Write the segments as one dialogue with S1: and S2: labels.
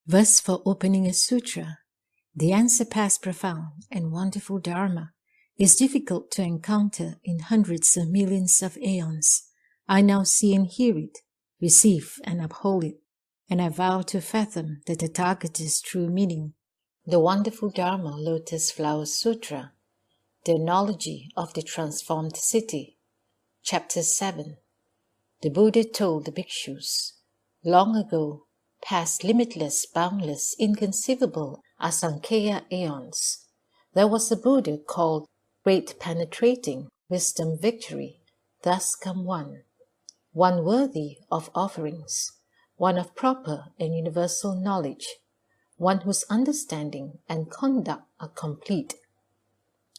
S1: Verse for opening a sutra. The unsurpassed, profound, and wonderful Dharma is difficult to encounter in hundreds of millions of aeons. I now see and hear it, receive and uphold it, and I vow to fathom the Tathagata's true meaning. The wonderful Dharma Lotus Flower Sutra, the Analogy of the Transformed City. Chapter 7. The Buddha told the bhikshus, long ago, past limitless, boundless, inconceivable asankhya aeons, there was a Buddha called Great Penetrating Wisdom Victory, thus come one worthy of offerings, one of proper and universal knowledge, one whose understanding and conduct are complete,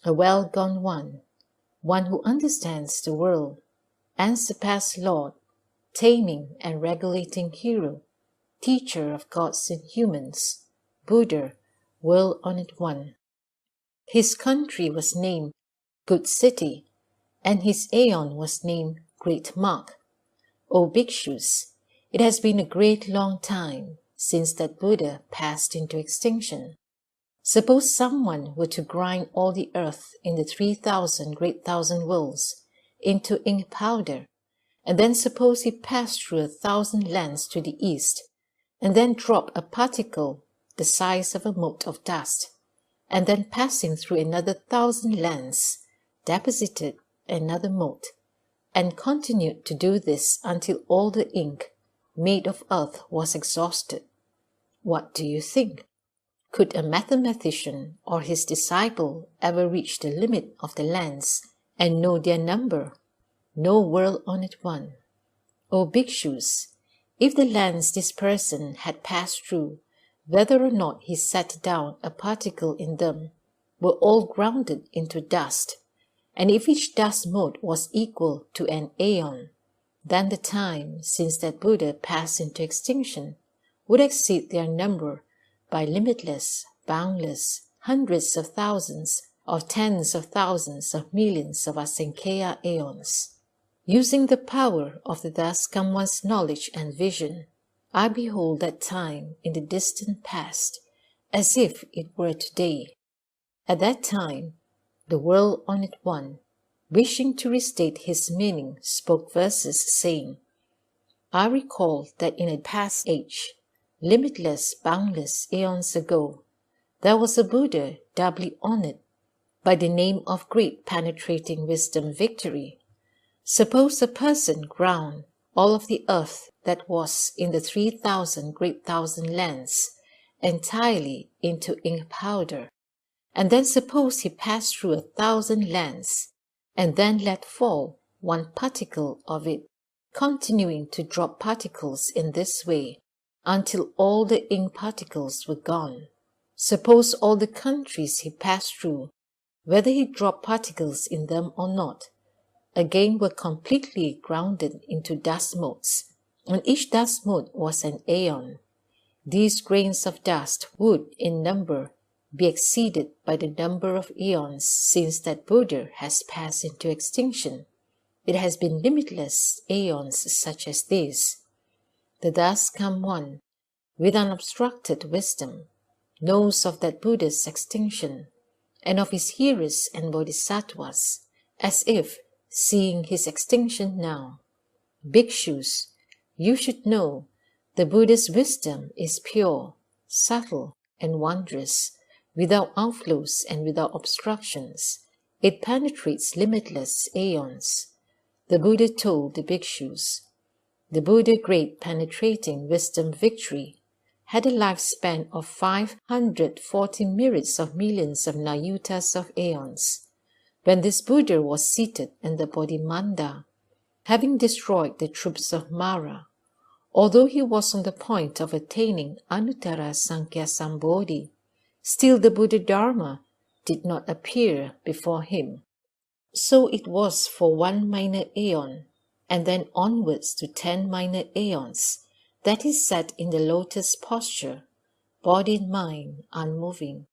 S1: a well-gone one who understands the world, unsurpassed Lord, taming and regulating hero, teacher of gods and humans, Buddha, world-honored one. His country was named Good City, and his aeon was named Great Mark. O bhikshus, it has been a great long time since that Buddha passed into extinction. Suppose someone were to grind all the earth in the 3,000 great thousand worlds into ink powder, and then suppose he passed through 1,000 lands to the east, and then drop a particle the size of a mote of dust, and then passing through another 1,000 lands, deposited another mote, and continued to do this until all the ink made of earth was exhausted. What do you think? Could a mathematician or his disciple ever reach the limit of the lands and know their number? No world-honored one. O bhikshus, if the lands this person had passed through, whether or not he set down a particle in them, were all grounded into dust, and if each dust mote was equal to an aeon, then the time since that Buddha passed into extinction would exceed their number by limitless, boundless, hundreds of thousands or tens of thousands of millions of asankhya aeons. Using the power of the thus come one's knowledge and vision, I behold that time in the distant past as if it were today. At that time, the world-honored one, wishing to restate his meaning, spoke verses saying, I recall that in a past age, limitless, boundless aeons ago, there was a Buddha doubly honored by the name of Great Penetrating Wisdom Victory. Suppose a person ground all of the earth that was in the 3,000 great thousand lands entirely into ink powder, and then suppose he passed through 1,000 lands, and then let fall one particle of it, continuing to drop particles in this way until all the ink particles were gone. Suppose all the countries he passed through, whether he dropped particles in them or not, again were completely grounded into dust motes, and each dust mote was an aeon. These grains of dust would, in number, be exceeded by the number of aeons since that Buddha has passed into extinction. It has been limitless aeons such as these. The thus come one, with unobstructed wisdom, knows of that Buddha's extinction, and of his hearers and bodhisattvas, as if seeing his extinction now. Bhikshus, you should know the Buddha's wisdom is pure, subtle, and wondrous, without outflows and without obstructions. It penetrates limitless aeons. The Buddha told the bhikshus, the Buddha Great Penetrating Wisdom Victory had a lifespan of 540 myriads of millions of nayutas of aeons. When this Buddha was seated in the Bodhimanda, having destroyed the troops of Mara, although he was on the point of attaining Anuttara Sankhya Sambodhi, still the Buddha Dharma did not appear before him. So it was for 1 minor aeon, and then onwards to 10 minor aeons, that he sat in the lotus posture, body and mind unmoving,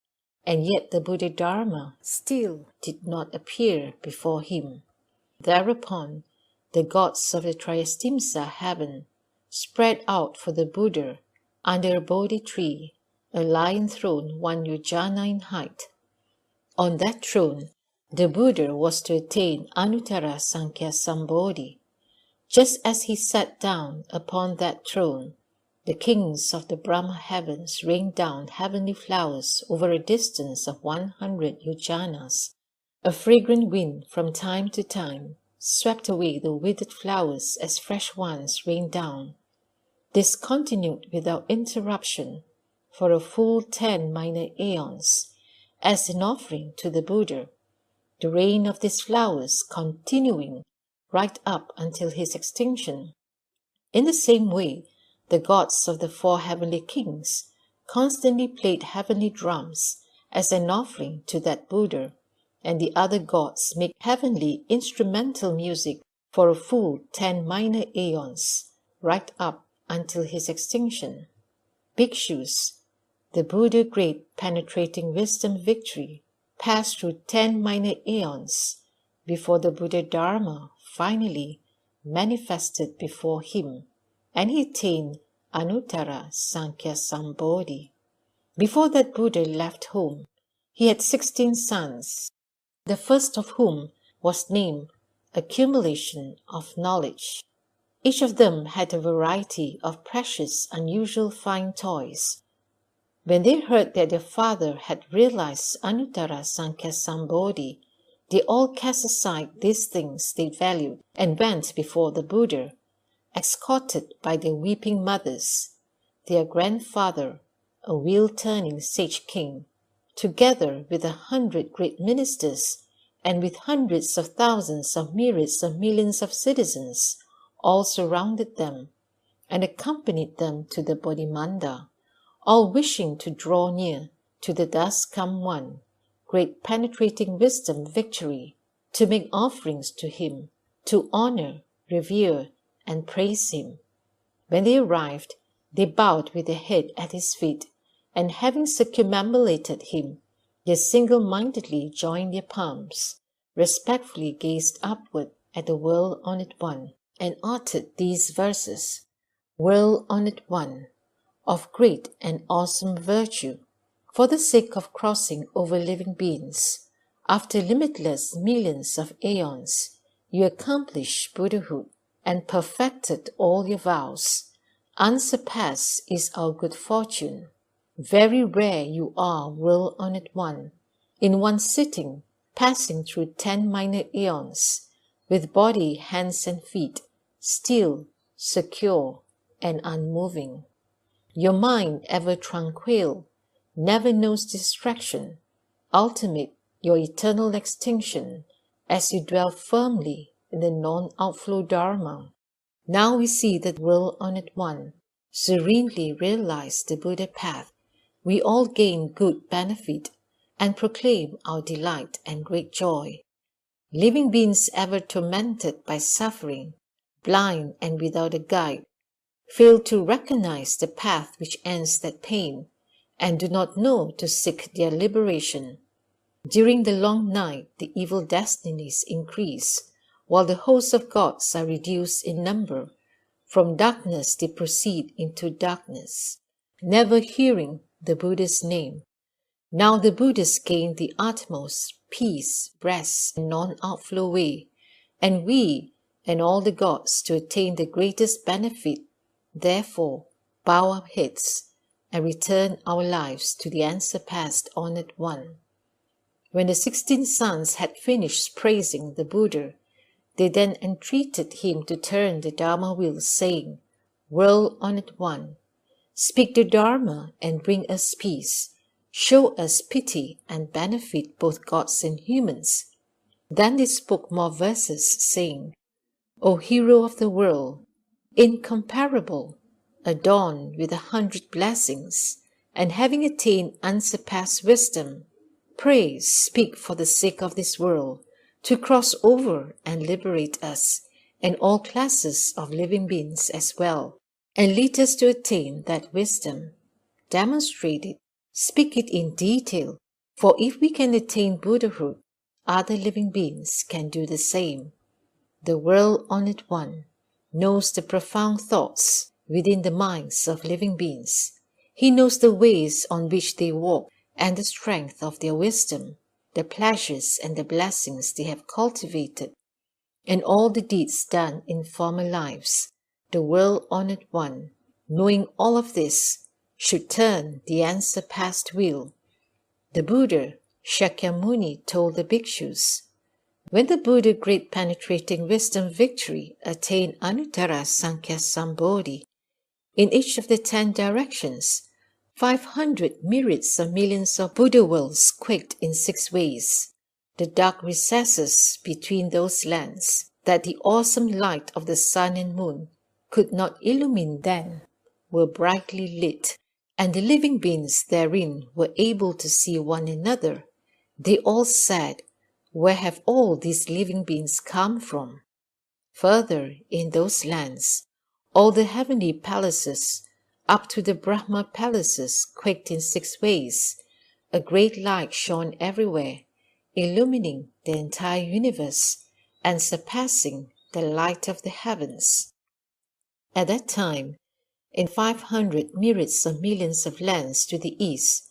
S1: and yet the Buddha Dharma still did not appear before him. Thereupon, the gods of the Trayastimsa heaven spread out for the Buddha under a Bodhi tree, a lion throne 1 yojana in height. On that throne, the Buddha was to attain Anuttara Sankhya Sambodhi. Just as he sat down upon that throne, the kings of the Brahma heavens rained down heavenly flowers over a distance of 100 yojanas. A fragrant wind from time to time swept away the withered flowers as fresh ones rained down. This continued without interruption for a full 10 minor aeons, as an offering to the Buddha, the rain of these flowers continuing right up until his extinction. In the same way, the gods of the 4 heavenly kings constantly played heavenly drums as an offering to that Buddha, and the other gods make heavenly instrumental music for a full 10 minor aeons, right up until his extinction. Bhikshus, the Buddha great penetrating wisdom victory passed through 10 minor aeons before the Buddha Dharma finally manifested before him, and he attained Anuttara Sankhya Sambodhi. Before that Buddha left home, he had 16 sons, the first of whom was named Accumulation of Knowledge. Each of them had a variety of precious, unusual fine toys. When they heard that their father had realized Anuttara Sankhya Sambodhi, they all cast aside these things they valued and went before the Buddha, escorted by their weeping mothers, their grandfather, a wheel-turning sage king, together with 100 great ministers and with hundreds of thousands of myriads of millions of citizens, all surrounded them and accompanied them to the Bodhimanda, all wishing to draw near to the thus come one, great penetrating wisdom victory, to make offerings to him, to honor, revere, and praise him. When they arrived, they bowed with their head at his feet, and having circumambulated him, they single-mindedly joined their palms, respectfully gazed upward at the world-honored one, and uttered these verses: World-honored one, of great and awesome virtue, for the sake of crossing over living beings, after limitless millions of aeons, you accomplished Buddhahood and perfected all your vows. Unsurpassed is our good fortune. Very rare you are, world-honored one, in one sitting, passing through 10 minor aeons, with body, hands, and feet, still, secure, and unmoving. Your mind ever tranquil, never knows distraction, ultimate your eternal extinction, as you dwell firmly in the non-outflow Dharma. Now we see that world-honored one serenely realize the Buddha path. We all gain good benefit and proclaim our delight and great joy. Living beings ever tormented by suffering, blind and without a guide, fail to recognize the path which ends that pain, and do not know to seek their liberation. During the long night, the evil destinies increase, while the hosts of gods are reduced in number. From darkness they proceed into darkness, never hearing the Buddha's name. Now the Buddhas gain the utmost peace, rest, and non-outflow way, and we and all the gods to attain the greatest benefit. Therefore, bow our heads and return our lives to the unsurpassed honored one. When the 16 sons had finished praising the Buddha, they then entreated him to turn the Dharma wheel, saying, World-honored one, speak the Dharma and bring us peace. Show us pity and benefit both gods and humans. Then they spoke more verses, saying, O hero of the world, incomparable, adorned with 100 blessings, and having attained unsurpassed wisdom, pray speak for the sake of this world, to cross over and liberate us, and all classes of living beings as well, and lead us to attain that wisdom. Demonstrate it, speak it in detail, for if we can attain Buddhahood, other living beings can do the same. The world-honored one knows the profound thoughts within the minds of living beings. He knows the ways on which they walk and the strength of their wisdom, the pleasures and the blessings they have cultivated, and all the deeds done in former lives. The world-honored one, knowing all of this, should turn the unsurpassed wheel. The Buddha, Shakyamuni, told the bhikshus, when the Buddha great penetrating wisdom victory attained Anuttara Sankhya Sambodhi, in each of the 10 directions, 500 myriads of millions of Buddha worlds quaked in 6 ways. The dark recesses between those lands that the awesome light of the sun and moon could not illumine then were brightly lit, and the living beings therein were able to see one another. They all said, "Where have all these living beings come from?" Further, in those lands, all the heavenly palaces, up to the Brahma palaces, quaked in 6 ways. A great light shone everywhere, illumining the entire universe and surpassing the light of the heavens. At that time, in 500 myriads of millions of lands to the east,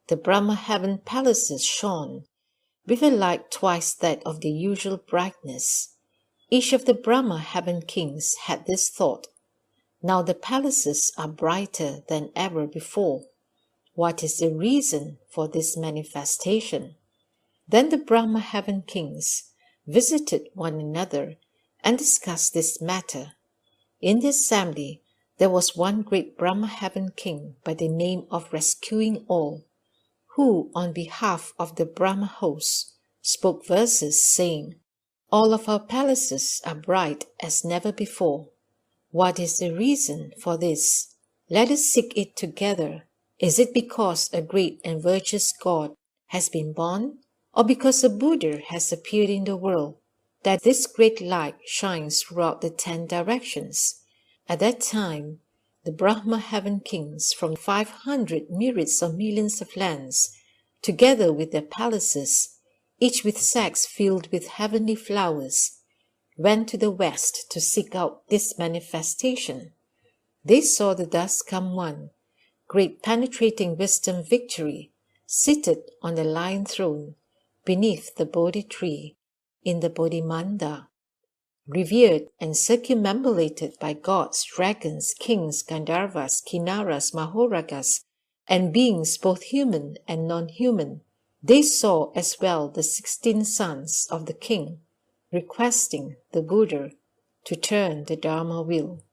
S1: the Brahma heaven palaces shone, with a light twice that of the usual brightness. Each of the Brahma heaven kings had this thought, "Now the palaces are brighter than ever before. What is the reason for this manifestation?" Then the Brahma heaven kings visited one another and discussed this matter. In the assembly, there was one great Brahma heaven king by the name of Rescuing All, who, on behalf of the Brahma host, spoke verses saying, "All of our palaces are bright as never before. What is the reason for this? Let us seek it together. Is it because a great and virtuous God has been born, or because a Buddha has appeared in the world, that this great light shines throughout the 10 directions?" At that time, the Brahma heaven kings from 500 myriads of millions of lands, together with their palaces, each with sacks filled with heavenly flowers, went to the west to seek out this manifestation. They saw the thus come one, great penetrating wisdom victory, seated on the lion throne, beneath the Bodhi tree, in the Bodhi Manda, revered and circumambulated by gods, dragons, kings, Gandharvas, Kinnaras, Mahoragas, and beings both human and non-human. They saw as well the 16 sons of the king, requesting the Buddha to turn the Dharma wheel.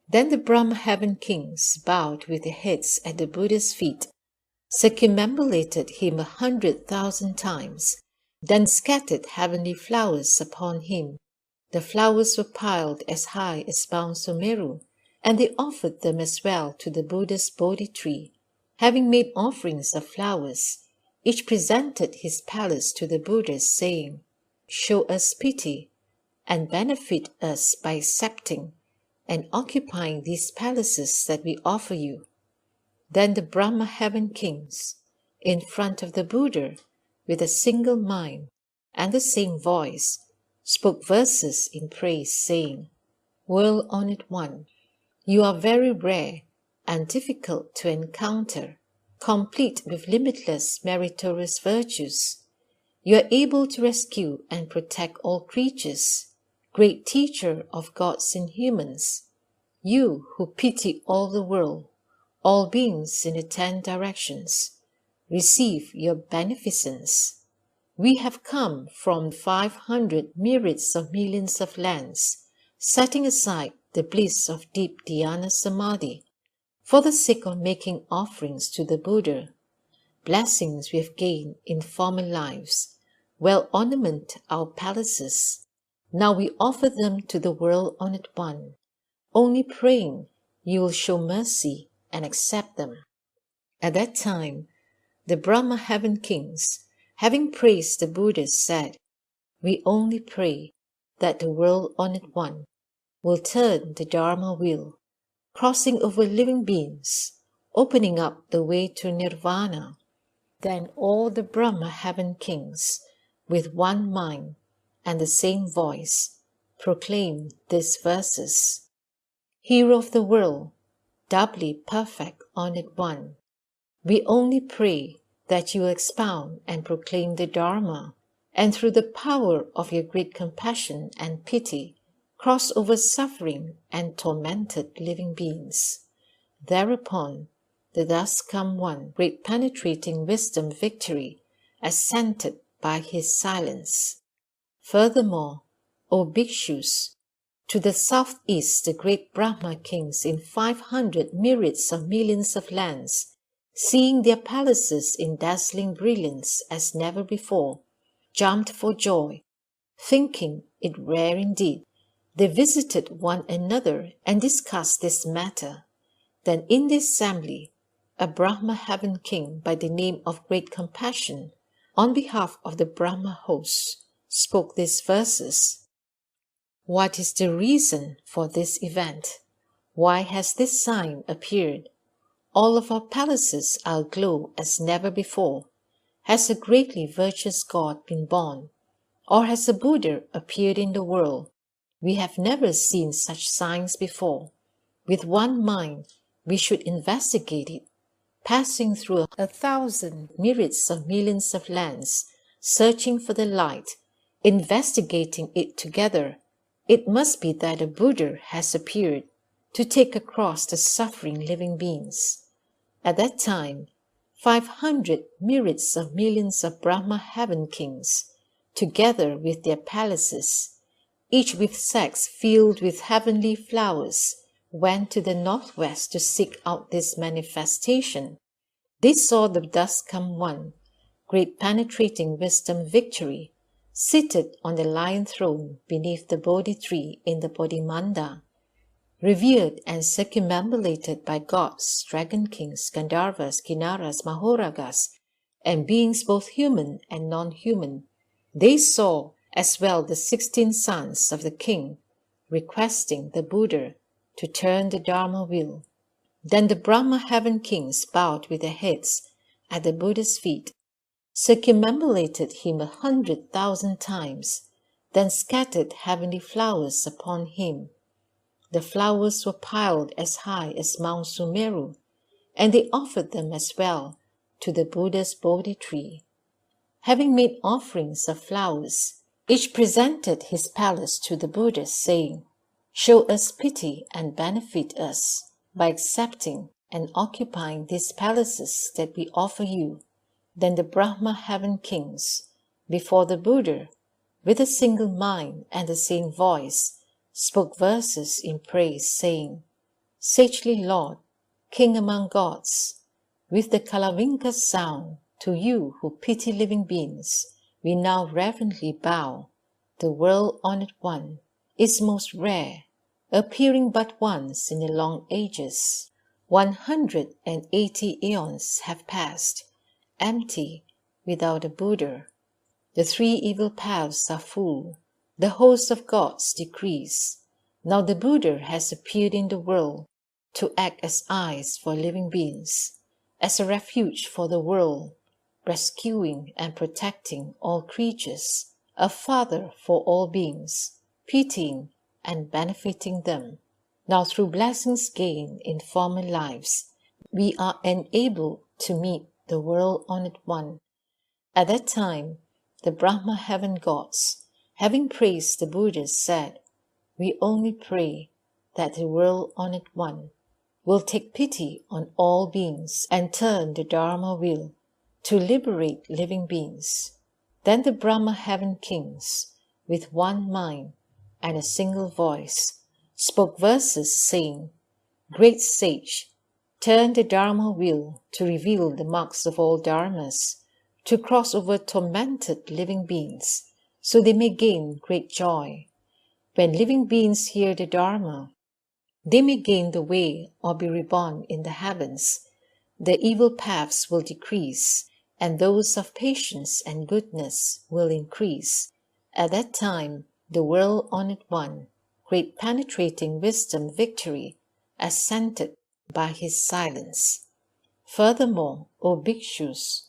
S1: Then the Brahma heaven kings bowed with their heads at the Buddha's feet, circumambulated him 100,000 times, then scattered heavenly flowers upon him. The flowers were piled as high as Mount Sumeru, and they offered them as well to the Buddha's Bodhi tree. Having made offerings of flowers, each presented his palace to the Buddha, saying, "Show us pity, and benefit us by accepting and occupying these palaces that we offer you." Then the Brahma heaven kings, in front of the Buddha, with a single mind and the same voice, spoke verses in praise, saying, "World-honored one, you are very rare and difficult to encounter, complete with limitless meritorious virtues. You are able to rescue and protect all creatures, great teacher of gods and humans. You who pity all the world, all beings in the 10 directions, receive your beneficence. We have come from 500 myriads of millions of lands, setting aside the bliss of deep dhyana samadhi, for the sake of making offerings to the Buddha. Blessings we have gained in former lives well ornament our palaces. Now we offer them to the world-honored one, only praying you will show mercy and accept them." At that time, the Brahma heaven kings, having praised the Buddha, said, "We only pray that the world-honored one will turn the Dharma wheel, crossing over living beings, opening up the way to nirvana." Then all the Brahma heaven kings, with one mind and the same voice, proclaimed these verses. Hero of the world, doubly perfect Honored One, we only pray that you expound and proclaim the Dharma, and through the power of your great compassion and pity, cross over suffering and tormented living beings. Thereupon, the thus come One, great penetrating wisdom victory, assented by his silence. Furthermore, O bhikshus, to the southeast the great Brahma kings in 500 myriads of millions of lands, seeing their palaces in dazzling brilliance as never before, jumped for joy, thinking it rare indeed. They visited one another and discussed this matter. Then in the assembly, a Brahma heaven king by the name of Great Compassion, on behalf of the Brahma hosts, spoke these verses. What is the reason for this event? Why has this sign appeared? All of our palaces are aglow as never before. Has a greatly virtuous God been born? Or has a Buddha appeared in the world? We have never seen such signs before. With one mind, we should investigate it, passing through 1,000 myriads of millions of lands, searching for the light, investigating it together. It must be that a Buddha has appeared to take across the suffering living beings. At that time, 500 myriads of millions of Brahma heaven kings, together with their palaces, each with sacks filled with heavenly flowers, went to the northwest to seek out this manifestation. They saw the thus come One, great penetrating wisdom victory, seated on the lion throne beneath the Bodhi tree in the Bodhimanda, revered and circumambulated by gods, dragon kings, Gandharvas, Kinnaras, Mahoragas, and beings both human and non-human. They saw as well the 16 sons of the king, requesting the Buddha to turn the Dharma wheel. Then the Brahma heaven kings bowed with their heads at the Buddha's feet, circumambulated him 100,000 times, then scattered heavenly flowers upon him. The flowers were piled as high as Mount Sumeru, and they offered them as well to the Buddha's Bodhi tree. Having made offerings of flowers, each presented his palace to the Buddha, saying, "Show us pity and benefit us by accepting and occupying these palaces that we offer you." Then the Brahma heaven kings, before the Buddha, with a single mind and the same voice, spoke verses in praise, saying, "Sagely Lord, King among gods, with the Kalavinka sound, to you who pity living beings, we now reverently bow. The world-honored One is most rare, appearing but once in the long ages. 180 aeons have passed, empty, without a Buddha. The 3 evil paths are full, the host of gods decrease. Now the Buddha has appeared in the world to act as eyes for living beings, as a refuge for the world, rescuing and protecting all creatures, a father for all beings, pitying and benefiting them. Now through blessings gained in former lives, we are enabled to meet the world-honored One. At that time, the Brahma heaven gods, having praised the Buddha, said, "We only pray that the world-honored One will take pity on all beings and turn the Dharma wheel to liberate living beings." Then the Brahma heaven kings, with one mind and a single voice, spoke verses saying, "Great sage, turn the Dharma wheel to reveal the marks of all dharmas, to cross over tormented living beings, so they may gain great joy. When living beings hear the Dharma, they may gain the way or be reborn in the heavens. The evil paths will decrease, and those of patience and goodness will increase. At that time, the world-honored One, great penetrating wisdom victory, assented by his silence. Furthermore, O bhikshus,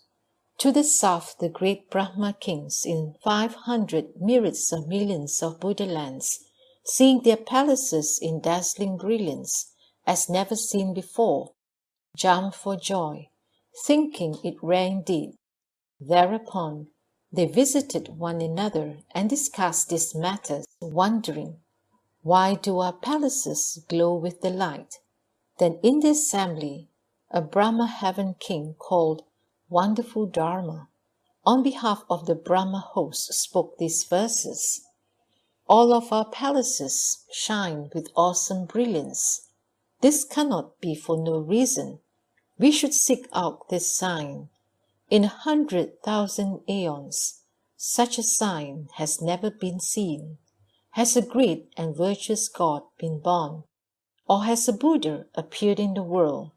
S1: to the south the great Brahma kings in 500 myriads of millions of Buddha lands, seeing their palaces in dazzling brilliance as never seen before, jumped for joy, thinking it rare indeed. Thereupon they visited one another and discussed these matters, wondering, why do our palaces glow with the light? Then in the assembly, a Brahma heaven king called Wonderful Dharma, on behalf of the Brahma host, spoke these verses. All of our palaces shine with awesome brilliance. This cannot be for no reason. We should seek out this sign. In 100,000 aeons, such a sign has never been seen. Has a great and virtuous God been born, or has a Buddha appeared in the world?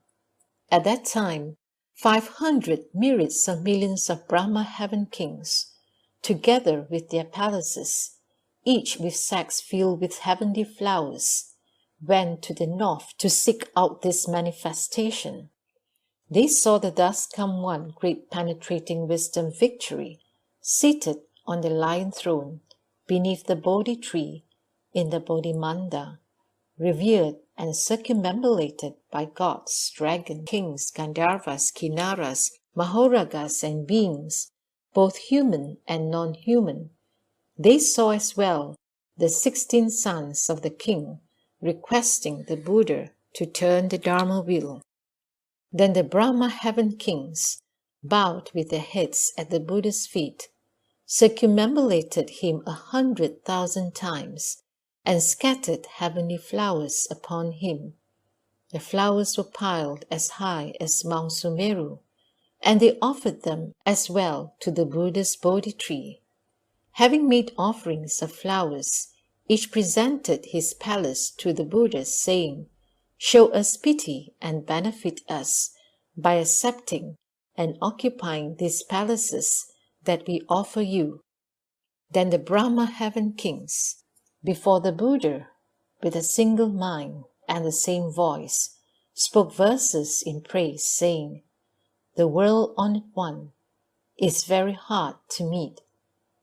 S1: At that time, 500 myriads of millions of Brahma heaven kings, together with their palaces, each with sacks filled with heavenly flowers, went to the north to seek out this manifestation. They saw the thus come one great penetrating wisdom victory, seated on the lion throne, beneath the Bodhi tree, in the Bodhi manda, revered and circumambulated by gods, dragons, kings, Gandharvas, Kinnaras, Mahoragas, and beings, both human and non-human. They saw as well the 16 sons of the king requesting the Buddha to turn the Dharma wheel. Then the Brahma heaven kings bowed with their heads at the Buddha's feet, circumambulated him 100,000 times, and scattered heavenly flowers upon him. The flowers were piled as high as Mount Sumeru, and they offered them as well to the Buddha's Bodhi tree. Having made offerings of flowers, each presented his palace to the Buddha, saying, "Show us pity and benefit us by accepting and occupying these palaces that we offer you." Then the Brahma heaven kings, before the Buddha, with a single mind and the same voice, spoke verses in praise, saying, "The world-honored one is very hard to meet.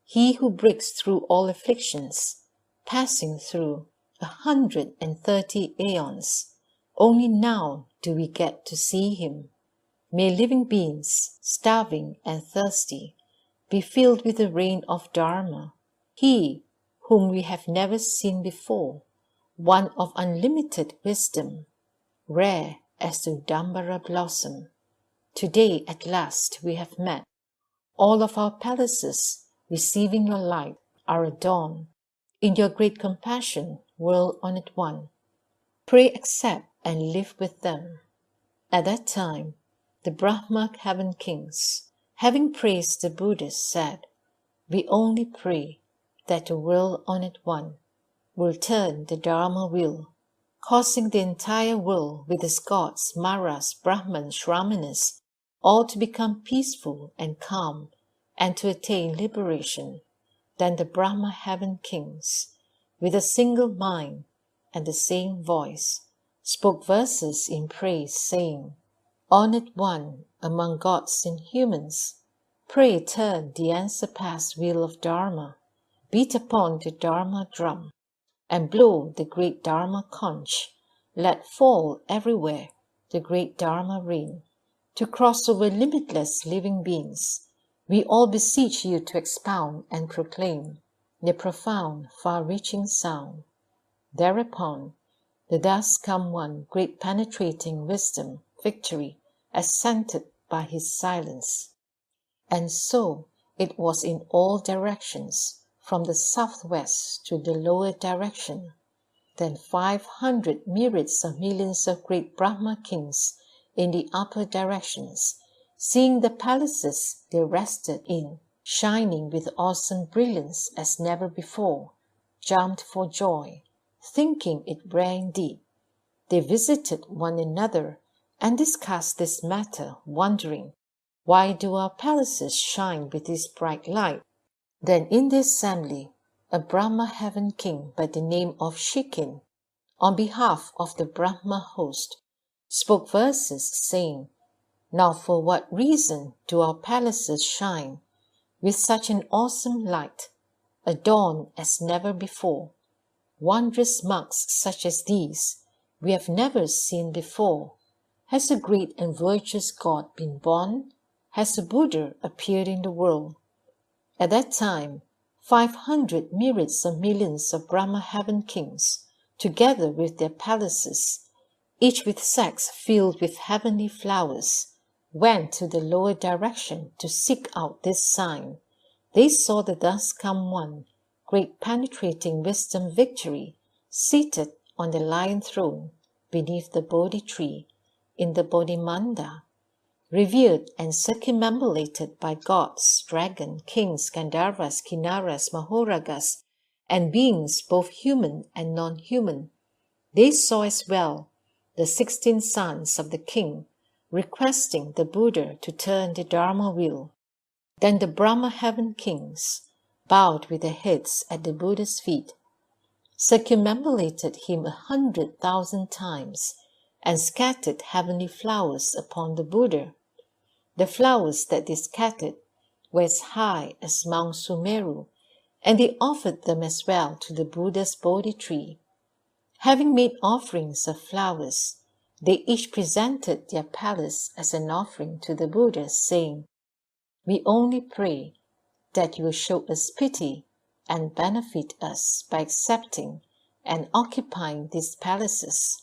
S1: He who breaks through all afflictions, passing through 130 aeons, only now do we get to see him. May living beings, starving and thirsty, be filled with the rain of Dharma. He whom we have never seen before, one of unlimited wisdom, rare as the Dambara blossom. Today at last we have met. All of our palaces, receiving your light, are adorned. In your great compassion, world-honored one, pray accept and live with them." At that time, the Brahma heaven kings, having praised the Buddha, said, "We only pray that the world-honored one will turn the Dharma wheel, causing the entire world with its gods, Maras, Brahmans, Shramanas, all to become peaceful and calm and to attain liberation." Then the Brahma heaven kings, with a single mind and the same voice, spoke verses in praise, saying, "Honored one among gods and humans, pray turn the unsurpassed wheel of Dharma, beat upon the Dharma drum, and blow the great Dharma conch, let fall everywhere the great Dharma rain, to cross over limitless living beings. We all beseech you to expound and proclaim the profound, far-reaching sound." Thereupon, the thus come one great penetrating wisdom, victory, assented by his silence. And so it was in all directions, from the southwest to the lower direction. Then 500 myriads of millions of great Brahma kings in the upper directions, seeing the palaces they rested in, shining with awesome brilliance as never before, jumped for joy, thinking it rare indeed. They visited one another and discussed this matter, wondering, why do our palaces shine with this bright light? Then in the assembly, a Brahma heaven king by the name of Shikin, on behalf of the Brahma host, spoke verses, saying, "Now for what reason do our palaces shine with such an awesome light, adorned as never before? Wondrous marks such as these we have never seen before. Has a great and virtuous God been born? Has a Buddha appeared in the world? At that time, 500 myriads of millions of Brahma heaven kings, together with their palaces, each with sacks filled with heavenly flowers, went to the lower direction to seek out this sign. They saw the thus come one, great penetrating wisdom victory, seated on the lion throne beneath the Bodhi tree in the Bodhi manda, revered and circumambulated by gods, dragons, kings, Gandharvas, Kinnaras, Mahoragas, and beings both human and non-human. They saw as well the 16 sons of the king requesting the Buddha to turn the Dharma wheel. Then the Brahma heaven kings bowed with their heads at the Buddha's feet, circumambulated him 100,000 times, and scattered heavenly flowers upon the Buddha. The flowers that they scattered were as high as Mount Sumeru, and they offered them as well to the Buddha's Bodhi tree. Having made offerings of flowers, they each presented their palace as an offering to the Buddha, saying, "We only pray that you will show us pity and benefit us by accepting and occupying these palaces."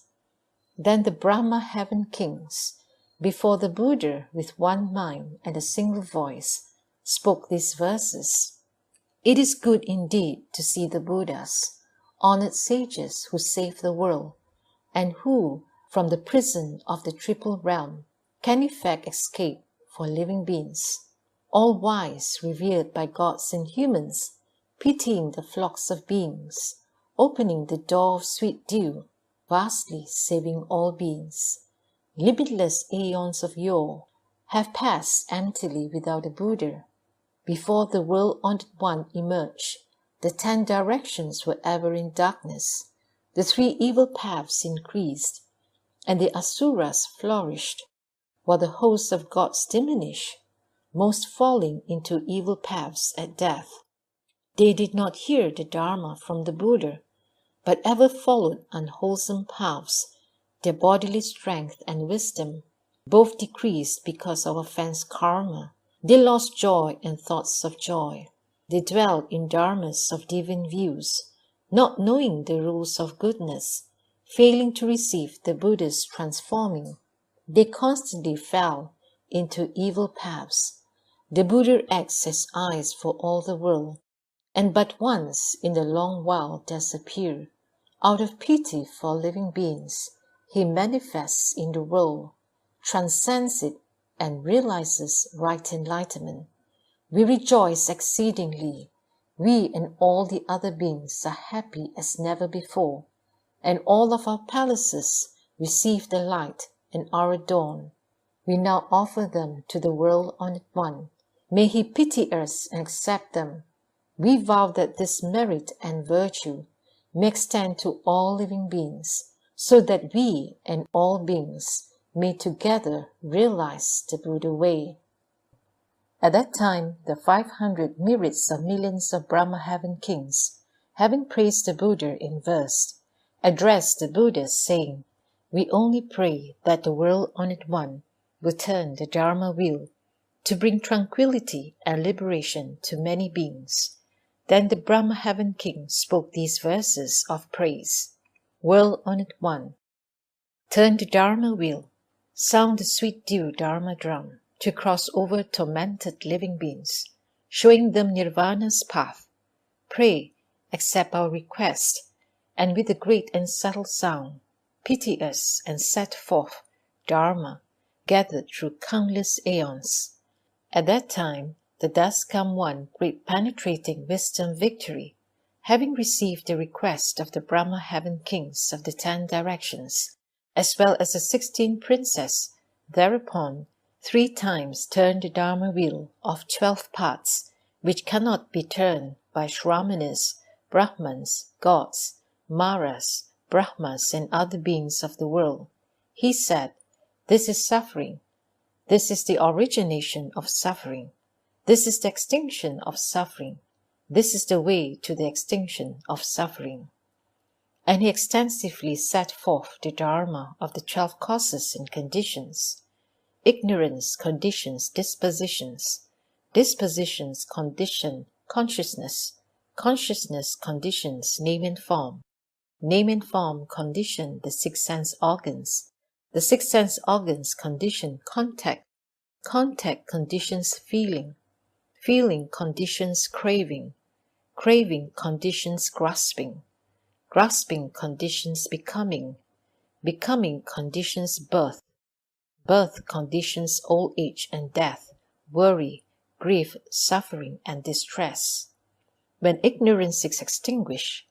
S1: Then the Brahma heaven kings, before the Buddha with one mind and a single voice, spoke these verses. It is good indeed to see the Buddhas, honored sages who save the world, and who, from the prison of the triple realm, can effect escape for living beings, all wise, revered by gods and humans, pitying the flocks of beings, opening the door of sweet dew, vastly saving all beings. Limitless aeons of yore have passed emptily without a Buddha. Before the world-honored one emerged, the 10 directions were ever in darkness, the 3 evil paths increased, and the asuras flourished, while the hosts of gods diminished, most falling into evil paths at death. They did not hear the Dharma from the Buddha, but ever followed unwholesome paths. Their bodily strength and wisdom both decreased because of offense karma. They lost joy and thoughts of joy. They dwelt in dharmas of divine views, not knowing the rules of goodness, failing to receive the Buddha's transforming. They constantly fell into evil paths. The Buddha acts as eyes for all the world, and but once in the long while does appear. Out of pity for living beings, he manifests in the world, transcends it, and realizes right enlightenment. We rejoice exceedingly. We and all the other beings are happy as never before, and all of our palaces receive the light and are adorned. We now offer them to the world-honored one. May he pity us and accept them. We vow that this merit and virtue may extend to all living beings, so that we and all beings may together realize the Buddha way. At that time, the 500 myriads of millions of Brahma heaven kings, having praised the Buddha in verse, addressed the Buddha saying, "We only pray that the world-honored one will turn the Dharma wheel to bring tranquility and liberation to many beings." Then the Brahma heaven king spoke these verses of praise. World-honored one, turn the Dharma wheel, sound the sweet dew Dharma drum, to cross over tormented living beings, showing them Nirvana's path. Pray, accept our request, and with a great and subtle sound, pity us and set forth Dharma, gathered through countless aeons. At that time, the thus come one great penetrating wisdom victory, having received the request of the Brahma heaven kings of the 10 directions, as well as the 16 princes, thereupon 3 times turned the Dharma wheel of 12 parts, which cannot be turned by Shramanas, Brahmans, gods, Maras, Brahmas, and other beings of the world. He said, "This is suffering. This is the origination of suffering. This is the extinction of suffering. This is the way to the extinction of suffering." and he extensively set forth the Dharma of the 12 causes and conditions. Ignorance conditions dispositions, dispositions condition consciousness, consciousness conditions name and form condition the 6 sense organs, the 6 sense organs condition contact, contact conditions feeling, feeling conditions craving, craving conditions grasping, grasping conditions becoming, becoming conditions birth, birth conditions old age and death, worry, grief, suffering, and distress. When ignorance is extinguished,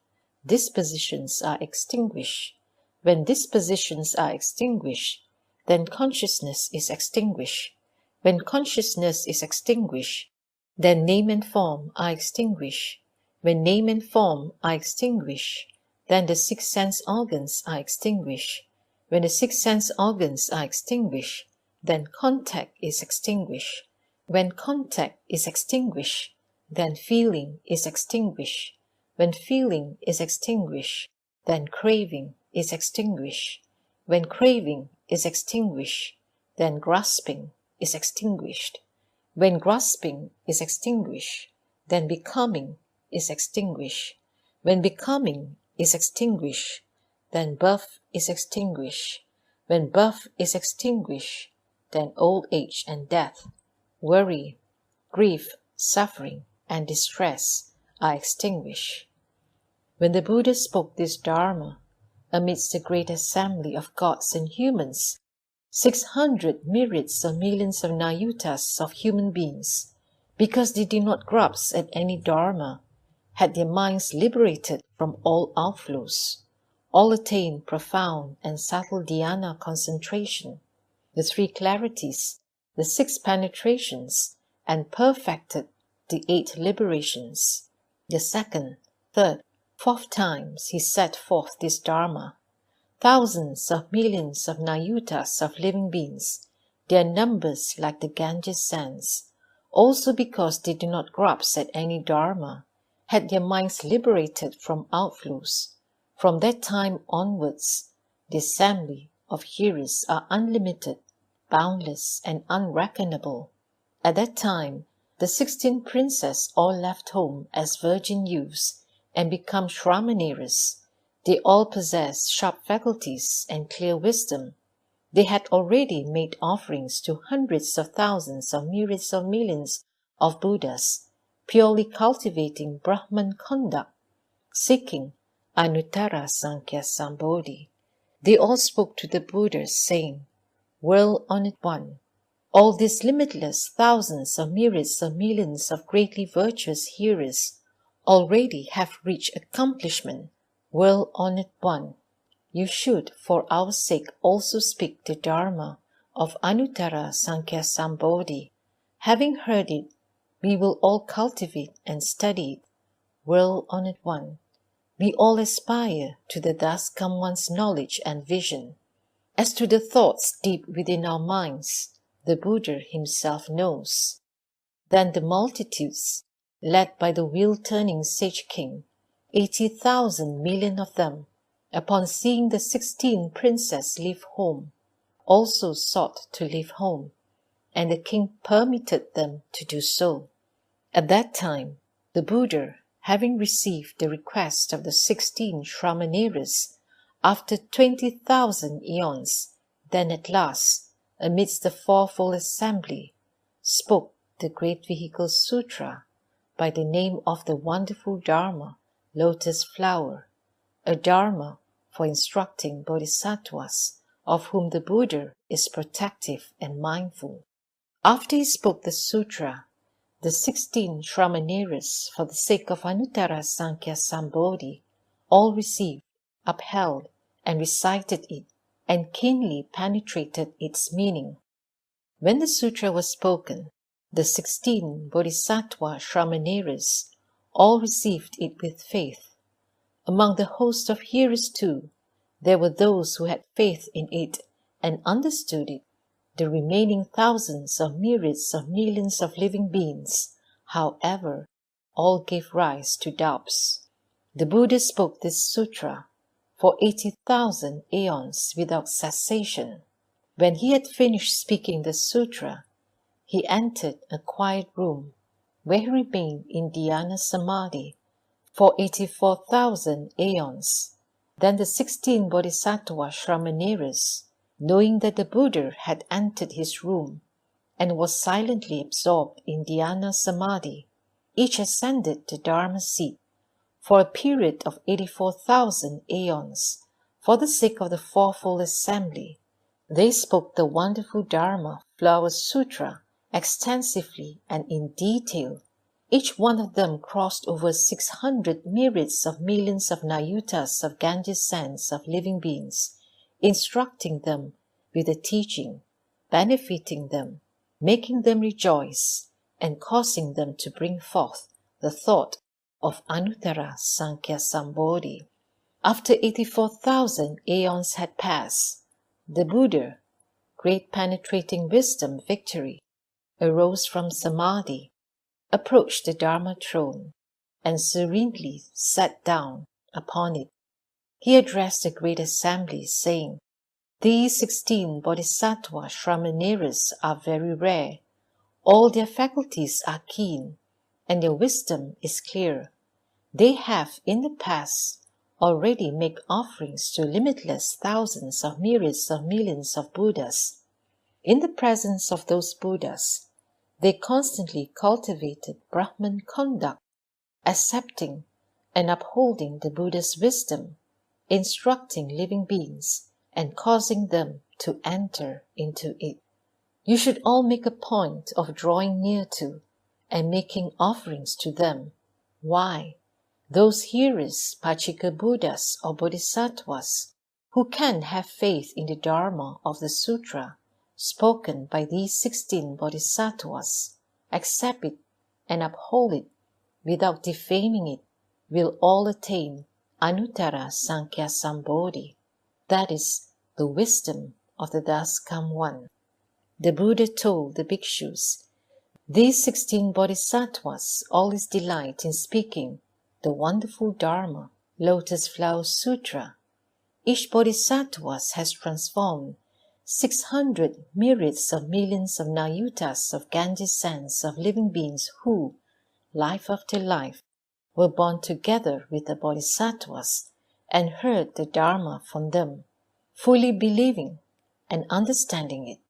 S1: dispositions are extinguished. When dispositions are extinguished, then consciousness is extinguished. When consciousness is extinguished, then name and form are extinguished. When name and form are extinguished, then the 6 sense organs are extinguished. When the 6 sense organs are extinguished, then contact is extinguished. When contact is extinguished, then feeling is extinguished. When feeling is extinguished, then craving is extinguished. When craving is extinguished, then grasping is extinguished. When grasping is extinguished, then becoming is extinguished. When becoming is extinguished, then birth is extinguished. When birth is extinguished, then old age and death, worry, grief, suffering, and distress are extinguished. When the Buddha spoke this Dharma, amidst the great assembly of gods and humans, 600 myriads of millions of nayutas of human beings, because they did not grasp at any Dharma, had their minds liberated from all outflows, all attained profound and subtle dhyana concentration, the 3 clarities, the 6 penetrations, and perfected the 8 liberations. The 2nd, 3rd, 4th times he set forth this Dharma. Thousands of millions of nayutas of living beings, their numbers like the Ganges sands, also because they do not grasp at any Dharma, had their minds liberated from outflows. From that time onwards, the assembly of hearers are unlimited, boundless, and unreckonable. At that time, the 16 princes all left home as virgin youths and become Shramaneras. They all possessed sharp faculties and clear wisdom. They had already made offerings to hundreds of thousands of myriads of millions of Buddhas, purely cultivating Brahman conduct, seeking Anuttara Sankhya Sambodhi. They all spoke to the Buddhas, saying, "World-honored one, all these limitless thousands of myriads of millions of greatly virtuous hearers already have reached accomplishment. World-honored one, you should for our sake also speak the Dharma of Anuttara Sankhya Sambodhi. Having heard it, we will all cultivate and study it. World-honored one, we all aspire to the thus come one's knowledge and vision. As to the thoughts deep within our minds, the Buddha himself knows." Then the multitudes, led by the wheel-turning sage king, 80,000 million of them, upon seeing the 16 princes leave home, also sought to leave home, and the king permitted them to do so. At that time, the Buddha, having received the request of the 16 Shramaneras, after 20,000 eons, then at last, amidst the fourfold assembly, spoke the Great Vehicle Sutra by the name of the wonderful Dharma Lotus Flower, a Dharma for instructing bodhisattvas, of whom the Buddha is protective and mindful. After he spoke the sutra, the 16 Shramaneras, for the sake of Anuttara Sankhya Sambodhi, all received, upheld, and recited it, and keenly penetrated its meaning. When the sutra was spoken, the 16 Bodhisattva Shramaneras all received it with faith. Among the host of hearers too, there were those who had faith in it and understood it. The remaining thousands of myriads of millions of living beings, however, all gave rise to doubts. The Buddha spoke this sutra. for 80,000 aeons without cessation. When he had finished speaking the sutra, he entered a quiet room where he remained in dhyana samadhi for 84,000 aeons. Then the 16 bodhisattva Shramaneras, knowing that the Buddha had entered his room and was silently absorbed in dhyana samadhi, each ascended the Dharma seat for a period of 84,000 aeons for the sake of the Fourfold Assembly. They spoke the wonderful Dharma Flower Sutra extensively and in detail. Each one of them crossed over 600 myriads of millions of nayutas of Ganges sands of living beings, instructing them with the teaching, benefiting them, making them rejoice, and causing them to bring forth the thought of Anuttara Sankhya Sambodhi. After 84,000 aeons had passed, the Buddha, great penetrating wisdom victory, arose from samadhi, approached the Dharma throne, and serenely sat down upon it. He addressed the great assembly, saying, "These 16 bodhisattva Shramaneras are very rare. All their faculties are keen, and their wisdom is clear. They have in the past already made offerings to limitless thousands of myriads of millions of Buddhas. In the presence of those Buddhas, they constantly cultivated Brahman conduct, accepting and upholding the Buddha's wisdom, instructing living beings, and causing them to enter into it. You should all make a point of drawing near to and making offerings to them. Why? Those hearers, Pachika Buddhas or Bodhisattvas, who can have faith in the Dharma of the Sutra spoken by these 16 Bodhisattvas, accept it and uphold it without defaming it, will all attain Anuttara Sankhya Sambodhi, that is, the wisdom of the thus come one." The Buddha told the bhikshus, "These 16 Bodhisattvas always delight in speaking the wonderful Dharma Lotus Flower Sutra. Each Bodhisattva has transformed 600 myriads of millions of nayutas of Ganges sands of living beings who, life after life, were born together with the Bodhisattvas and heard the Dharma from them, fully believing and understanding it.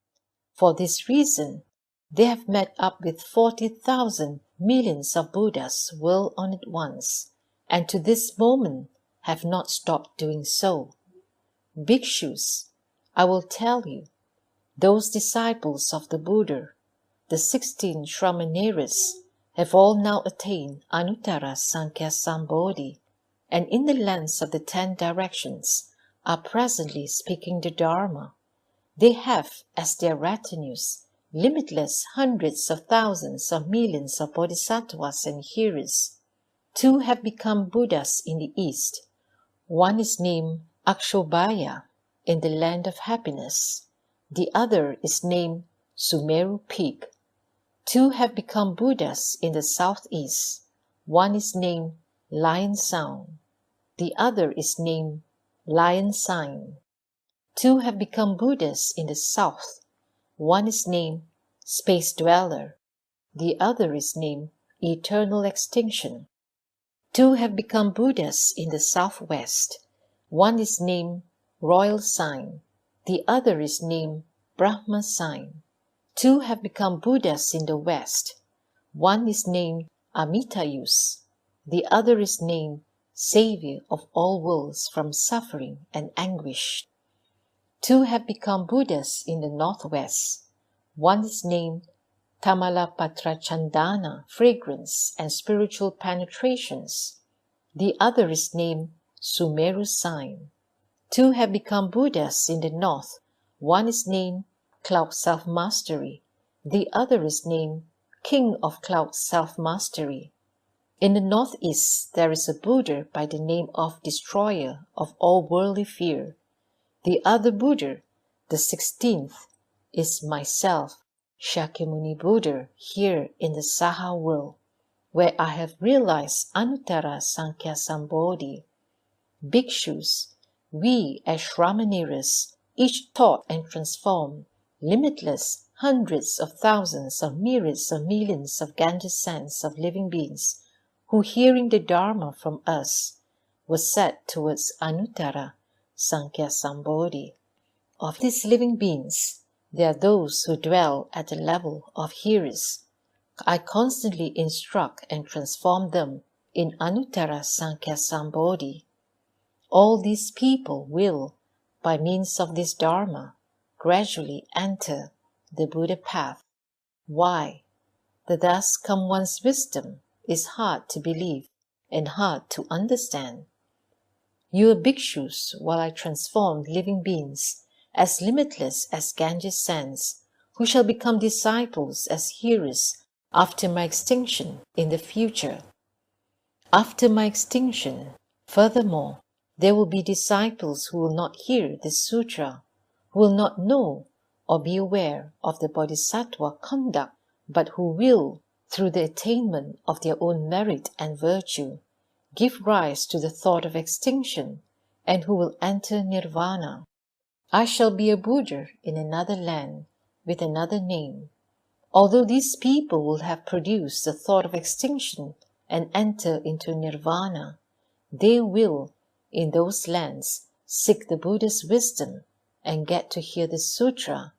S1: For this reason, they have met up with 40,000 millions of Buddhas world on at once, and to this moment have not stopped doing so. Bhikshus, I will tell you, those disciples of the Buddha, the 16 Shramaneras, have all now attained Anuttara Sankhya Sambodhi, and in the lands of the 10 directions are presently speaking the Dharma. They have as their retinues limitless hundreds of thousands of millions of bodhisattvas and hearers. 2 have become Buddhas in the East. One is named Akshobhaya in the land of happiness. The other is named Sumeru Peak. 2 have become Buddhas in the southeast. One is named Lion Sound. The other is named Lion Sign. 2 have become Buddhas in the south. One is named Space Dweller. The other is named Eternal Extinction. 2 have become Buddhas in the southwest. One is named Royal Sign. The other is named Brahma Sign. 2 have become Buddhas in the west. One is named Amitayus. The other is named Savior of all worlds from suffering and anguish. 2 have become Buddhas in the northwest. One is named Tamalapatra Chandana, fragrance and spiritual penetrations. The other is named Sumeru Sign. 2 have become Buddhas in the north. One is named Cloud Self-Mastery. The other is named King of Cloud Self-Mastery. In the northeast there is a Buddha by the name of Destroyer of all worldly fear. The other Buddha, the 16th, is myself, Shakyamuni Buddha, here in the Saha world, where I have realized Anuttara Sankhya Sambodhi. Bhikshus,
S2: we as Shramaniras each taught and transformed limitless hundreds of thousands of myriads of millions of Ganges of living beings who, hearing the Dharma from us, were set towards Anuttara Sankhya Sambodhi. Of these living beings, there are those who dwell at the level of hearers. I constantly instruct and transform them in Anuttara Sankhya Sambodhi. All these people will, by means of this Dharma, gradually enter the Buddha path. Why? The thus come one's wisdom is hard to believe and hard to understand. You are bhikshus, while I transform living beings as limitless as Ganges sands, who shall become disciples as hearers after my extinction in the future. After my extinction, furthermore, there will be disciples who will not hear this sutra, who will not know or be aware of the bodhisattva conduct, but who will, through the attainment of their own merit and virtue, give rise to the thought of extinction, and who will enter nirvana. I shall be a Buddha in another land with another name. Although these people will have produced the thought of extinction and enter into nirvana, they will, in those lands, seek the Buddha's wisdom and get to hear the sutra,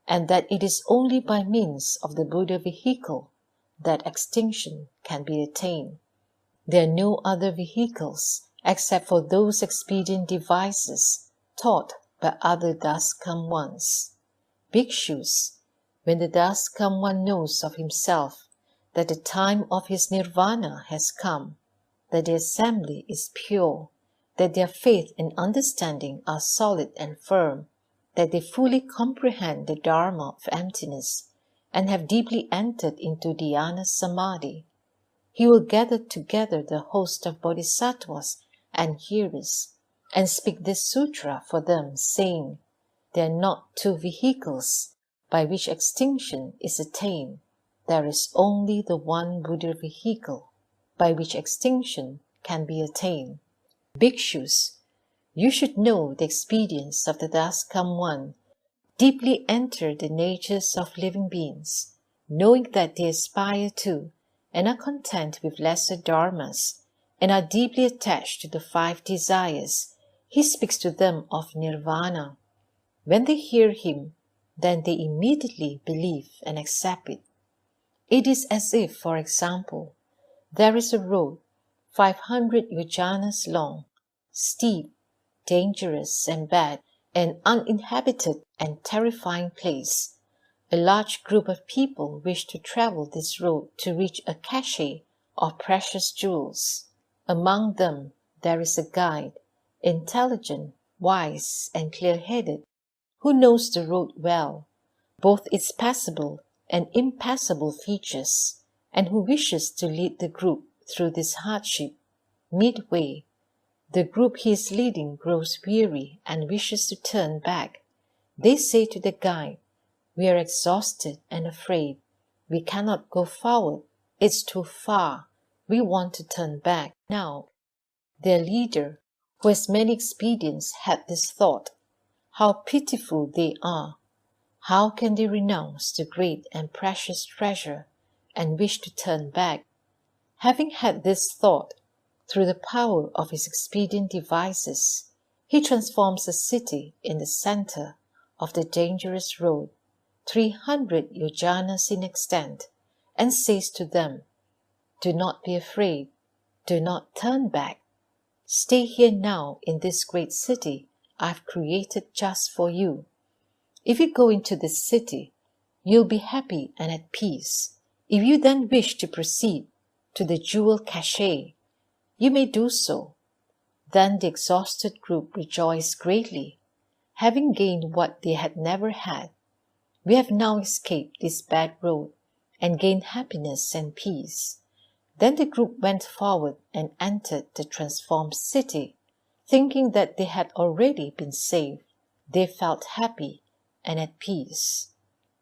S2: and that it is only by means of the Buddha vehicle that extinction can be attained. There are no other vehicles except for those expedient devices taught by other thus come ones. Bhikshus, when the thus come one knows of himself that the time of his nirvana has come, that the assembly is pure, that their faith and understanding are solid and firm, that they fully comprehend the Dharma of emptiness and have deeply entered into dhyana samadhi, he will gather together the host of bodhisattvas and hearers and speak this sutra for them, saying, there are not two vehicles by which extinction is attained. There is only the one Buddha vehicle by which extinction can be attained. Bhikshus, you should know the expedience of the thus come one, deeply enter the natures of living beings, knowing that they aspire to and are content with lesser dharmas, and are deeply attached to the 5 desires. He speaks to them of nirvana. When they hear him, then they immediately believe and accept it. It is as if, for example, there is a road 500 yojanas long, steep, dangerous and bad, an uninhabited and terrifying place. A large group of people wish to travel this road to reach a cache of precious jewels. Among them there is a guide, intelligent, wise, and clear-headed, who knows the road well, both its passable and impassable features, and who wishes to lead the group through this hardship. Midway, the group he is leading grows weary and wishes to turn back. They say to the guide, we are exhausted and afraid. We cannot go forward. It's too far. We want to turn back now. Their leader, who has many expedients, had this thought, how pitiful they are. How can they renounce the great and precious treasure and wish to turn back? Having had this thought, through the power of his expedient devices, he transforms a city in the center of the dangerous road, 300 yojanas in extent, and says to them, do not be afraid, do not turn back. Stay here now in this great city I've created just for you. If you go into this city, you'll be happy and at peace. If you then wish to proceed to the jewel cache, you may do so. Then the exhausted group rejoiced greatly, having gained what they had never had. We have now escaped this bad road and gained happiness and peace. Then the group went forward and entered the transformed city, thinking that they had already been saved. They felt happy and at peace.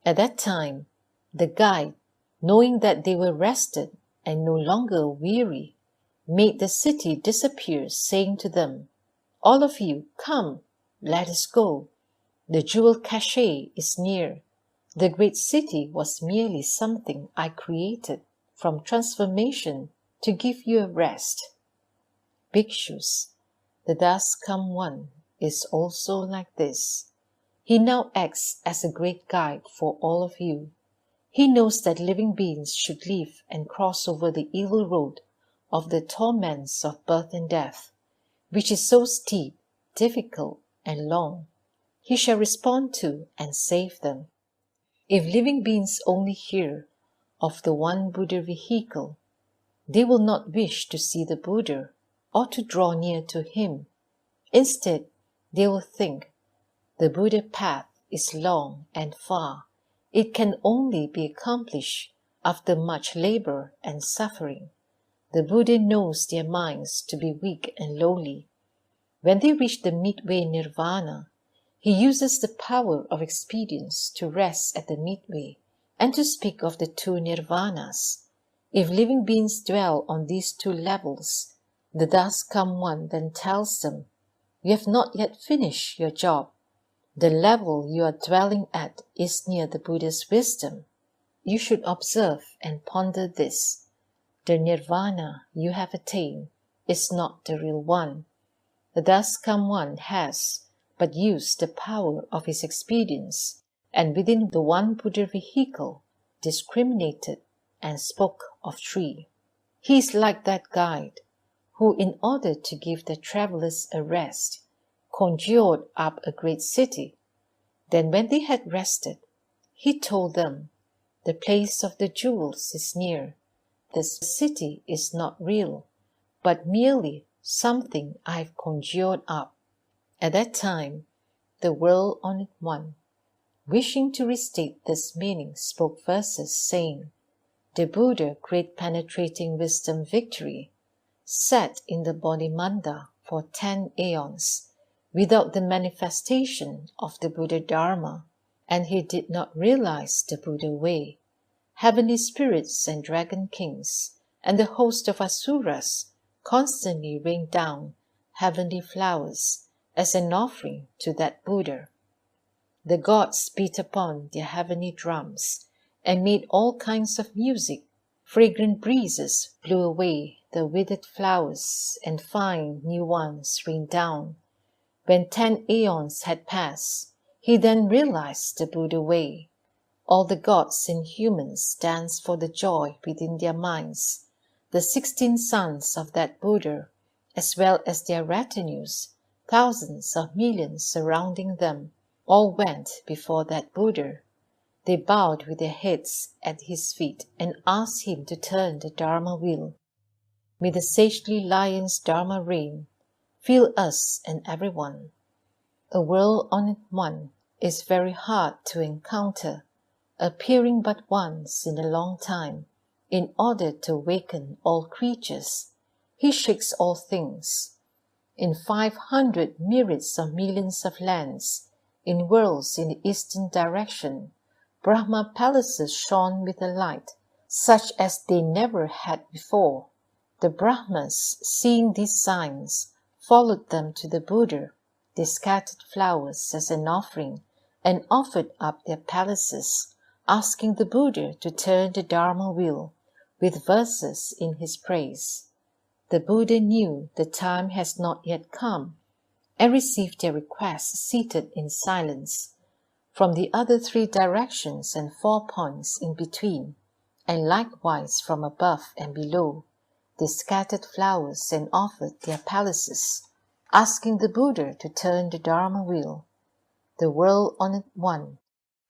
S2: At that time, the guide, knowing that they were rested and no longer weary, made the city disappear, saying to them, All of you, come, let us go. The jewel cache is near. The great city was merely something I created from transformation to give you a rest. Bhikshus, the thus come one is also like this. He now acts as a great guide for all of you. He knows that living beings should live and cross over the evil road of the torments of birth and death, which is so steep, difficult, and long. He shall respond to and save them. If living beings only hear of the one Buddha vehicle, they will not wish to see the Buddha or to draw near to him. Instead, they will think, the Buddha path is long and far. It can only be accomplished after much labor and suffering. The Buddha knows their minds to be weak and lowly. When they reach the midway nirvana, he uses the power of experience to rest at the midway and to speak of the two nirvanas. If living beings dwell on these two levels, the thus come one then tells them, you have not yet finished your job. The level you are dwelling at is near the Buddha's wisdom. You should observe and ponder this. The nirvana you have attained is not the real one. The thus come one has but used the power of his experience, and within the one Buddha vehicle discriminated and spoke of three. He is like that guide, who in order to give the travellers a rest, conjured up a great city. Then when they had rested, he told them, the place of the jewels is near. The city is not real, but merely something I have conjured up. At that time, the world-honored one, wishing to restate this meaning, spoke verses saying, the Buddha, great penetrating wisdom victory, sat in the Bodhimanda for 10 aeons, without the manifestation of the Buddha Dharma, and he did not realize the Buddha way. Heavenly spirits and dragon kings, and the host of asuras constantly rained down heavenly flowers as an offering to that Buddha. The gods beat upon their heavenly drums and made all kinds of music. Fragrant breezes blew away the withered flowers, and fine new ones rained down. When 10 aeons had passed, he then realized the Buddha way. All the gods and humans danced for the joy within their minds. The 16 sons of that Buddha, as well as their retinues, thousands of millions surrounding them, all went before that Buddha. They bowed with their heads at his feet and asked him to turn the Dharma wheel. May the sagely lion's Dharma reign, fill us and everyone. A world-honored one is very hard to encounter, appearing but once in a long time, in order to awaken all creatures. He shakes all things. In 500 myriads of millions of lands, in worlds in the eastern direction, Brahma palaces shone with a light, such as they never had before. The Brahmas, seeing these signs, followed them to the Buddha. They scattered flowers as an offering and offered up their palaces, asking the Buddha to turn the Dharma wheel, with verses in his praise. The Buddha knew the time has not yet come, and received their request seated in silence. From the other 3 directions and 4 points in between, and likewise from above and below, they scattered flowers and offered their palaces, asking the Buddha to turn the Dharma wheel. The world-honored one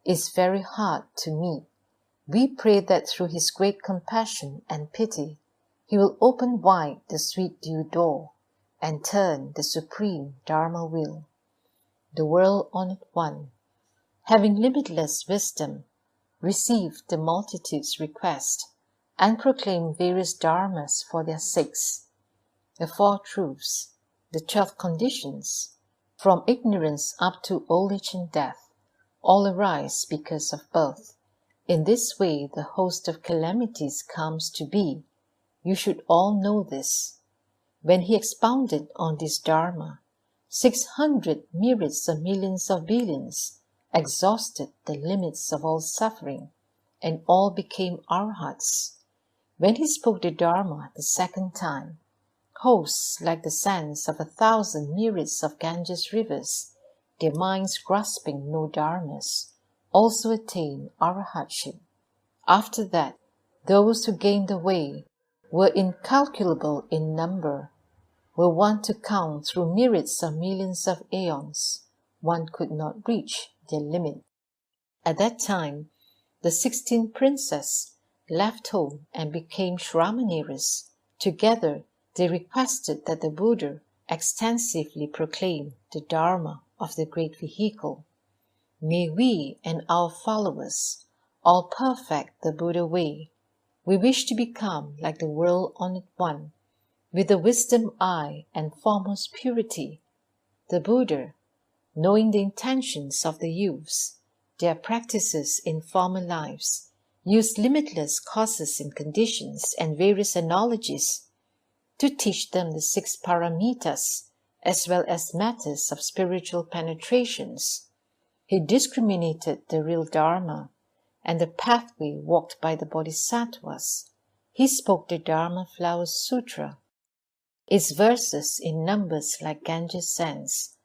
S2: is very hard to meet. We pray that through his great compassion and pity, he will open wide the sweet dew door and turn the supreme Dharma wheel. The world-honored one, having limitless wisdom, received the multitude's request and proclaimed various dharmas for their sakes. The 4 truths, the 12 conditions, from ignorance up to old age and death, all arise because of birth. In this way the host of calamities comes to be. You should all know this. When he expounded on this dharma, 600 myriads of millions of billions exhausted the limits of all suffering, and all became arhats. When he spoke the Dharma the second time, hosts like the sands of 1,000 myriads of Ganges rivers, their minds grasping no dharmas, also attained arhatship. After that, those who gained the way were incalculable in number, were one to count through myriads of millions of aeons. One could not reach their limit. At that time, the 16 princes left home and became Shramaniris. Together, they requested that the Buddha extensively proclaim the Dharma of the great vehicle. May we and our followers all perfect the Buddha way. We wish to become like the world-honored one, with the wisdom eye and foremost purity. The Buddha, knowing the intentions of the youths, their practices in former lives, used limitless causes and conditions and various analogies to teach them the 6 paramitas as well as matters of spiritual penetrations. He discriminated the real Dharma and the pathway walked by the Bodhisattvas. He spoke the Dharma Flower Sutra, its verses in numbers like Ganges sands.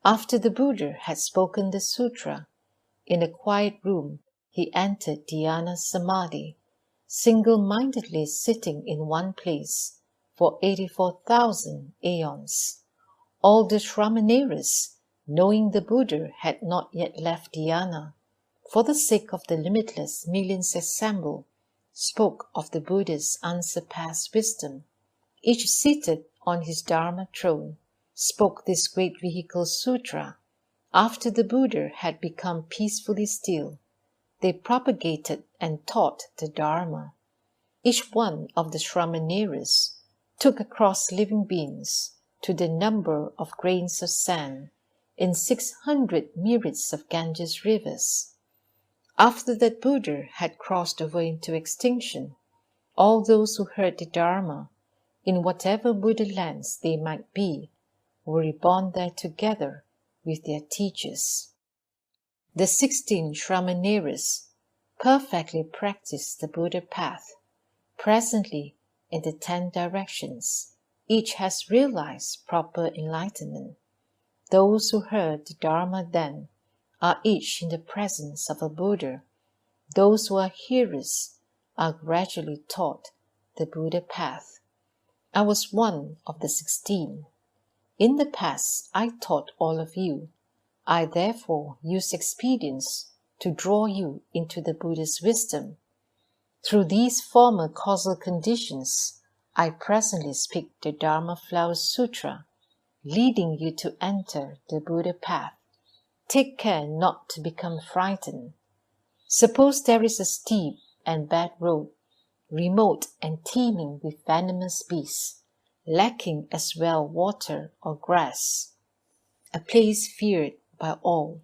S2: After the Buddha had spoken the sutra, in a quiet room he entered dhyana samadhi, single-mindedly sitting in one place for 84,000 aeons. All the Shramaniris, knowing the Buddha had not yet left dhyana, for the sake of the limitless millions assembled, spoke of the Buddha's unsurpassed wisdom. Each seated on his Dharma throne spoke this great vehicle sutra. After the Buddha had become peacefully still, they propagated and taught the Dharma. Each one of the Shramaniris took across living beings to the number of grains of sand in 600 myriads of Ganges rivers. After that Buddha had crossed over into extinction, all those who heard the Dharma, in whatever Buddha lands they might be, were reborn there together with their teachers. The 16 Shramaniris perfectly practiced the Buddha path. Presently, in the 10 directions, each has realized proper enlightenment. Those who heard the Dharma then are each in the presence of a Buddha. Those who are hearers are gradually taught the Buddha path. I was one of the 16. In the past, I taught all of you. I therefore use expedients to draw you into the Buddha's wisdom. Through these former causal conditions, I presently speak the Dharma Flower Sutra, leading you to enter the Buddha path. Take care not to become frightened. Suppose there is a steep and bad road, remote and teeming with venomous beasts, lacking as well water or grass, a place feared by all.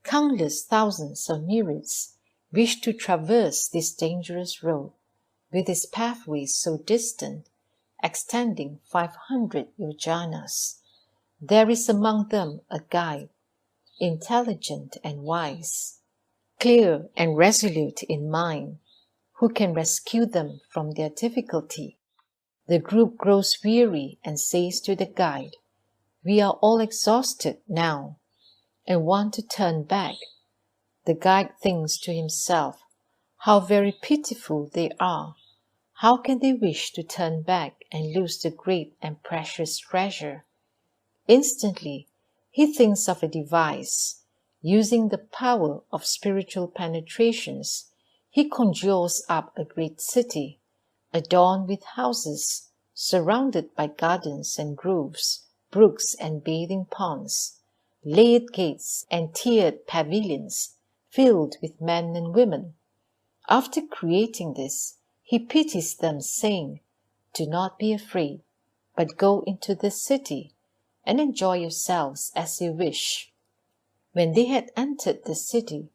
S2: Countless thousands of myriads wish to traverse this dangerous road, with its pathways so distant, extending 500 yojanas. There is among them a guide, intelligent and wise, clear and resolute in mind, who can rescue them from their difficulty. The group grows weary and says to the guide, "We are all exhausted now and want to turn back." The guide thinks to himself, "How very pitiful they are! How can they wish to turn back and lose the great and precious treasure?" Instantly, he thinks of a device. Using the power of spiritual penetrations, he conjures up a great city, adorned with houses, surrounded by gardens and groves, brooks and bathing ponds, laid gates and tiered pavilions filled with men and women. After creating this, he pities them, saying, "Do not be afraid, but go into this city and enjoy yourselves as you wish." When they had entered the city,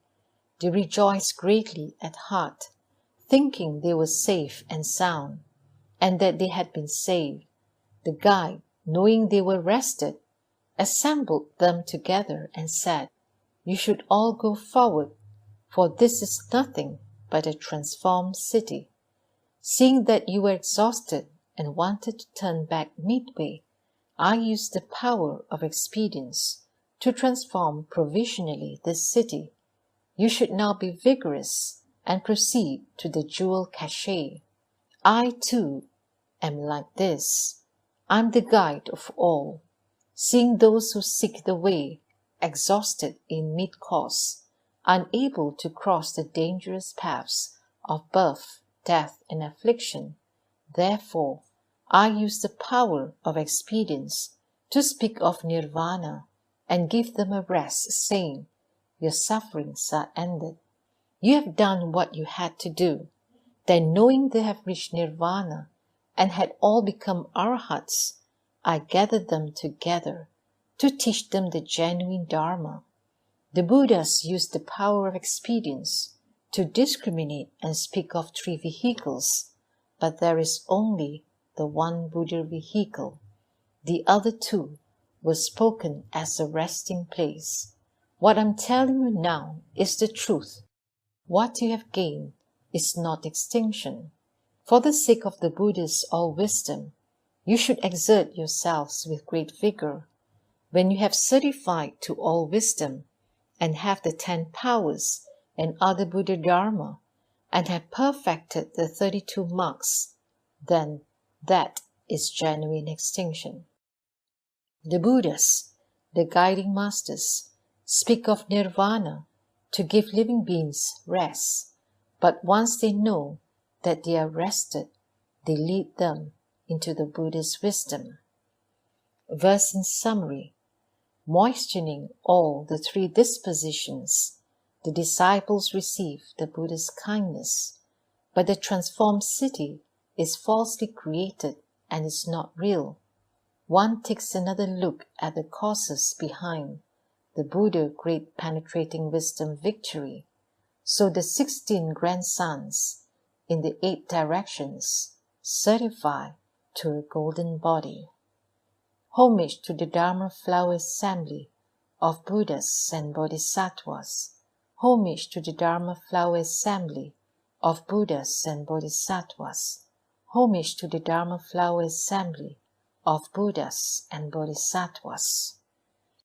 S2: they rejoiced greatly at heart, thinking they were safe and sound, and that they had been saved. The guide, knowing they were rested, assembled them together and said, "You should all go forward, for this is nothing but a transformed city." Seeing that you were exhausted and wanted to turn back midway, I used the power of expedience to transform provisionally this city. You should now be vigorous and proceed to the jewel cache. I too am like this. I am the guide of all. Seeing those who seek the way exhausted in mid-course, unable to cross the dangerous paths of birth, death, and affliction, therefore I use the power of expedience to speak of nirvana and give them a rest, saying, "Your sufferings are ended. You have done what you had to do." Then, knowing they have reached nirvana and had all become arhats, I gathered them together to teach them the genuine Dharma. The Buddhas used the power of expedience to discriminate and speak of three vehicles, but there is only the one Buddha vehicle. The other two were spoken as a resting place. What I'm telling you now is the truth. What you have gained is not extinction. For the sake of the Buddha's all-wisdom, you should exert yourselves with great vigor. When you have certified to all wisdom, and have the 10 powers and other Buddha Dharma, and have perfected the 32 marks, then that is genuine extinction. The Buddhas, the guiding masters, speak of nirvana to give living beings rest, but once they know that they are rested, they lead them into the Buddha's wisdom. Verse in summary: moistening all the three dispositions, the disciples receive the Buddha's kindness, but the transformed city is falsely created and is not real. One takes another look at the causes behind the Buddha great penetrating wisdom victory. So the 16 grandsons in the 8 directions certify to a golden body. Homage to the Dharma Flower Assembly of Buddhas and Bodhisattvas. Homage to the Dharma Flower Assembly of Buddhas and Bodhisattvas. Homage to the Dharma Flower Assembly of Buddhas and Bodhisattvas.